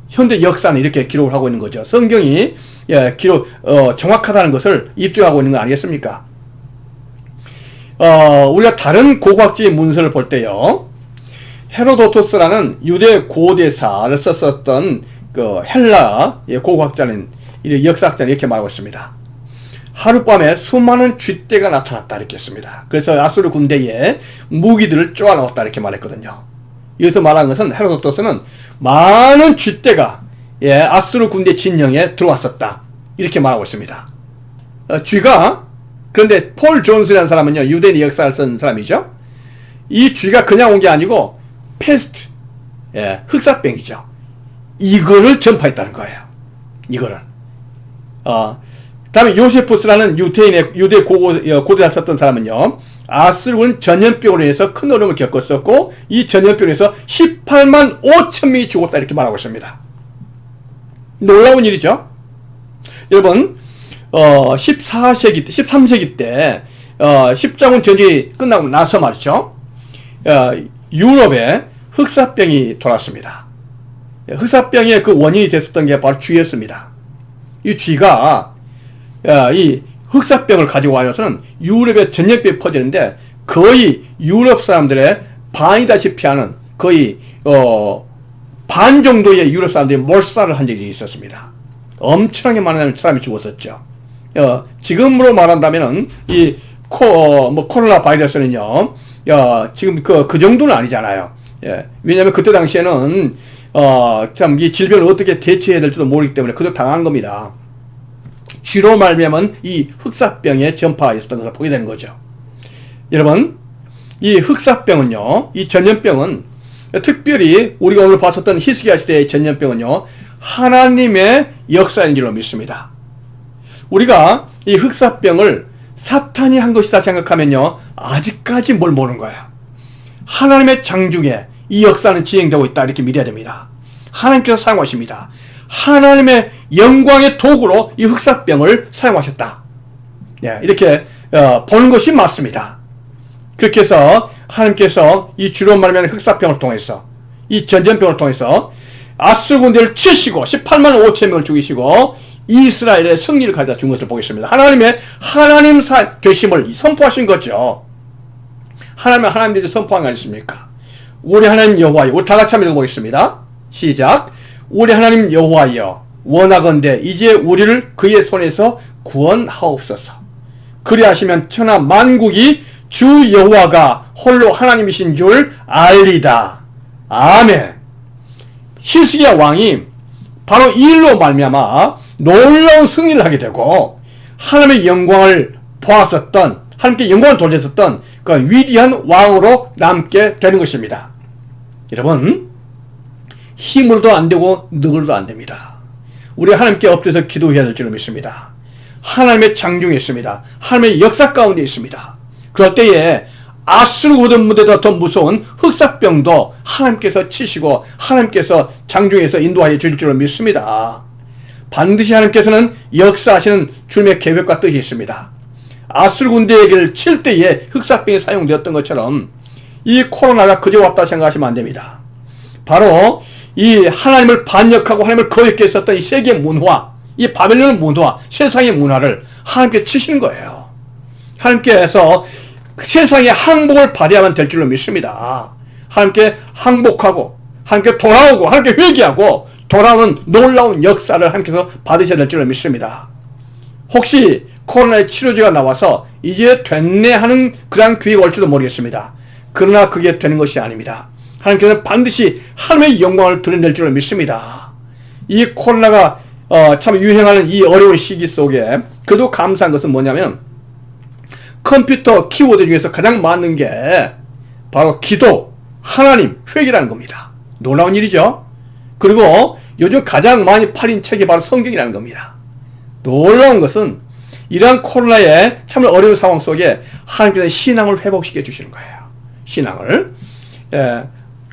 [SPEAKER 1] 현대 역사는 이렇게 기록을 하고 있는 거죠. 성경이 정확하다는 것을 입증하고 있는 거 아니겠습니까? 우리가 다른 고고학적인 문서를 볼 때요, 헤로도토스라는 유대 고대사를 썼었던 그 헬라 고고학자는, 역사학자는 이렇게 말하고 있습니다. 하룻밤에 수많은 쥐떼가 나타났다. 이렇게 했습니다. 그래서 아수르 군대에 무기들을 쪼아넣었다. 이렇게 말했거든요. 여기서 말하는 것은 헤로도토스는 많은 쥐떼가 아수르 군대 진영에 들어왔었다. 이렇게 말하고 있습니다. 쥐가, 그런데 폴 존스라는 사람은요, 유대인 역사를 쓴 사람이죠. 이 쥐가 그냥 온 게 아니고 페스트, 흑사병이죠. 이거를 전파했다는 거예요. 이거를. 다음에 요세푸스라는 유대 고대사 썼던 사람은요, 아수르군 전염병으로 인해서 큰 어려움을 겪었었고, 이 전염병으로 인해서 18만 5천 명이 죽었다. 이렇게 말하고 있습니다. 놀라운 일이죠. 여러분, 13세기 때, 십자군 전쟁이 끝나고 나서 말이죠, 유럽에 흑사병이 돌았습니다. 흑사병의 그 원인이 됐었던 게 바로 쥐였습니다. 이 쥐가, 이 흑사병을 가지고 와서는 유럽에 전염병이 퍼지는데, 거의 유럽 사람들의 반이다시피 하는, 거의, 반 정도의 유럽 사람들이 몰살을 한 적이 있었습니다. 엄청나게 많은 사람이 죽었었죠. 지금으로 말한다면은, 코로나 바이러스는요, 지금 그 정도는 아니잖아요. 왜냐면 그때 당시에는, 참, 이 질병을 어떻게 대처해야 될지도 모르기 때문에 그도 당한 겁니다. 쥐로 말미암은 이 흑사병의 전파가 있었던 것을 보게 되는 거죠. 여러분, 이 흑사병은요, 이 전염병은, 특별히 우리가 오늘 봤었던 히스기야 시대의 전염병은요, 하나님의 역사인 줄로 믿습니다. 우리가 이 흑사병을 사탄이 한 것이다 생각하면요, 아직까지 뭘 모르는 거예요. 하나님의 장중에 이 역사는 진행되고 있다. 이렇게 믿어야 됩니다. 하나님께서 사용하십니다. 하나님의 영광의 도구로 이 흑사병을 사용하셨다. 이렇게 보는 것이 맞습니다. 그렇게 해서 하나님께서 이 주로 말하면 흑사병을 통해서, 이 전염병을 통해서 아수르 군대를 치시고 18만 5천 명을 죽이시고 이스라엘의 승리를 가져다 준 것을 보겠습니다. 하나님의 하나님 되심을 선포하신 거죠. 하나님의 하나님 되지 선포한 거 아니십니까? 우리 하나님 여호와여, 우리 다 같이 한번 읽어보겠습니다. 시작. 우리 하나님 여호와여, 원하건대 이제 우리를 그의 손에서 구원하옵소서. 그리하시면 천하 만국이 주 여호와가 홀로 하나님이신 줄 알리다. 아멘. 히스기야 왕이 바로 이 일로 말미암아 놀라운 승리를 하게 되고 하나님의 영광을 보았었던, 하나님께 영광을 돌렸었던 그 위대한 왕으로 남게 되는 것입니다. 여러분, 힘으로도 안 되고 능으로도 안 됩니다. 우리 하나님께 엎드려서 기도해야 될 줄로 믿습니다. 하나님의 장중에 있습니다. 하나님의 역사 가운데 있습니다. 그럴 때에 아수르 무대보다 더 무서운 흑사병도 하나님께서 치시고 하나님께서 장중에서 인도하여 주실 줄로 믿습니다. 반드시 하나님께서는 역사하시는 주님의 계획과 뜻이 있습니다. 아수르 군대에게를 칠 때에 흑사병이 사용되었던 것처럼 이 코로나가 그저 왔다 생각하시면 안 됩니다. 바로 이 하나님을 반역하고 하나님을 거역해 있었던 이 세계 문화, 이 바벨론 문화, 세상의 문화를 하나님께 치시는 거예요. 하나님께서 세상의 항복을 받아야만 될 줄로 믿습니다. 하나님께 항복하고 하나님께 돌아오고 하나님께 회개하고 돌아오는 놀라운 역사를 하나님께서 받으셔야 될 줄로 믿습니다. 혹시 코로나의 치료제가 나와서 이제 됐네 하는 그런 기회가 올지도 모르겠습니다. 그러나 그게 되는 것이 아닙니다. 하나님께서는 반드시 하나님의 영광을 드러낼 줄을 믿습니다. 이 코로나가 참 유행하는 이 어려운 시기 속에 그래도 감사한 것은 뭐냐면 컴퓨터 키워드 중에서 가장 많은 게 바로 기도, 하나님, 회개라는 겁니다. 놀라운 일이죠. 그리고 요즘 가장 많이 팔린 책이 바로 성경이라는 겁니다. 놀라운 것은 이러한 코로나의 참 어려운 상황 속에 하나님께서 신앙을 회복시켜 주시는 거예요. 신앙을.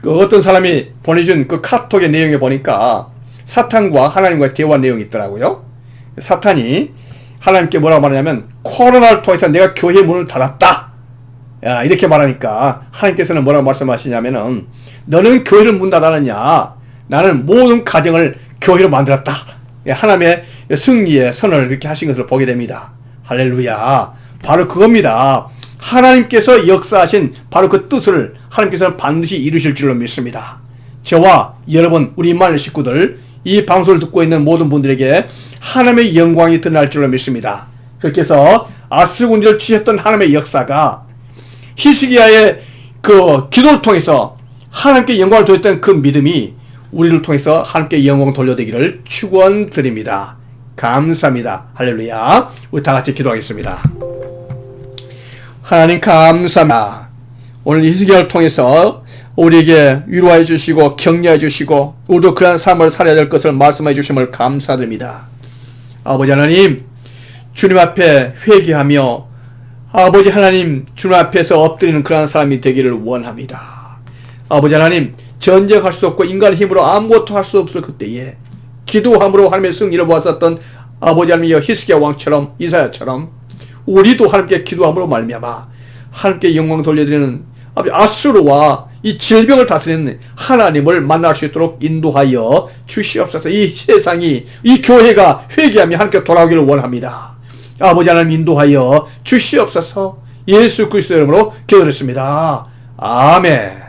[SPEAKER 1] 그 어떤 사람이 보내준 그 카톡의 내용에 보니까 사탄과 하나님과의 대화 내용이 있더라고요. 사탄이 하나님께 뭐라고 말하냐면 코로나를 통해서 내가 교회 문을 닫았다. 이렇게 말하니까 하나님께서는 뭐라고 말씀하시냐면은 너는 교회를 문 닫았느냐? 나는 모든 가정을 교회로 만들었다. 하나님의 승리의 선언을 이렇게 하신 것을 보게 됩니다. 할렐루야. 바로 그겁니다. 하나님께서 역사하신 바로 그 뜻을 하나님께서는 반드시 이루실 줄로 믿습니다. 저와 여러분, 우리 임마누엘 식구들, 이 방송을 듣고 있는 모든 분들에게 하나님의 영광이 드러날 줄로 믿습니다. 그렇게 해서 아스르 군주를 치셨던 하나님의 역사가 히스기야의 그 기도를 통해서 하나님께 영광을 돌렸던 그 믿음이 우리를 통해서 하나님께 영광 돌려드리기를 축원드립니다. 감사합니다. 할렐루야. 우리 다 같이 기도하겠습니다. 하나님 감사합니다. 오늘 히스기야를 통해서 우리에게 위로해 주시고 격려해 주시고 우리도 그러한 삶을 살아야 될 것을 말씀해 주심을 감사드립니다. 아버지 하나님, 주님 앞에 회개하며 아버지 하나님, 주님 앞에서 엎드리는 그러한 사람이 되기를 원합니다. 아버지 하나님, 전쟁할 수 없고 인간의 힘으로 아무것도 할 수 없을 그때에 기도함으로 하나님의 승리를 보았었던 아버지 하나님이여 히스기야 왕처럼 이사야처럼 우리도 하나님께 기도함으로 말미암아 하나님께 영광 돌려드리는 아수르와 이 질병을 다스리는 하나님을 만날 수 있도록 인도하여 주시옵소서. 이 세상이, 이 교회가 회개하며 하나님께 돌아오기를 원합니다. 아버지 하나님 인도하여 주시옵소서. 예수 그리스도의 이름으로 기도드렸습니다. 아멘.